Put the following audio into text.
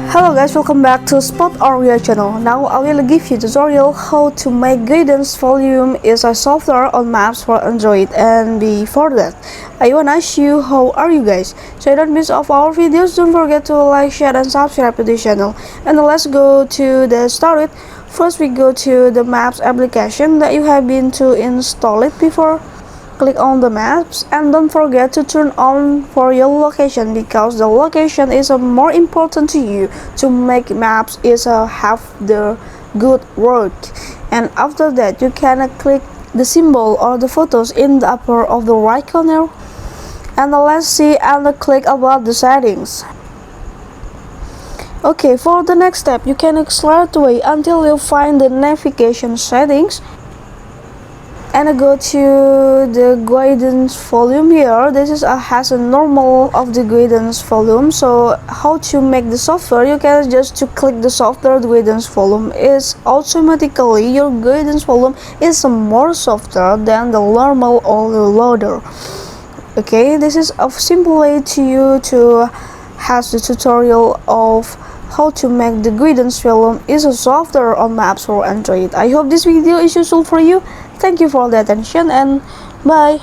Hello guys, welcome back to Spot Aria channel. Now I will give you tutorial how to make Guidance Volume is a software on maps for Android. And before that, I wanna ask you, how are you guys? So you don't miss off our videos, don't forget to like, share and subscribe to the channel. And let's go to the start it. First we go to the Maps application that you have been to install it before. Click on the maps and don't forget to turn on for your location, because the location is more important to you to make maps is have the good work. And after that you can click the symbol or the photos in the upper of the right corner, and let's see and click about the settings. Okay, for the next step you can explore the way until you find the navigation settings and go to the guidance volume. Here this is has a normal of the guidance volume. So how to make the software, you can just to click the software. The guidance volume is automatically your guidance volume is more softer than the normal or the loader. Okay, this is a simple way to you to has the tutorial of how to make the guidance volume is a software on maps for Android. I hope this video is useful for you. Thank you for the attention and bye.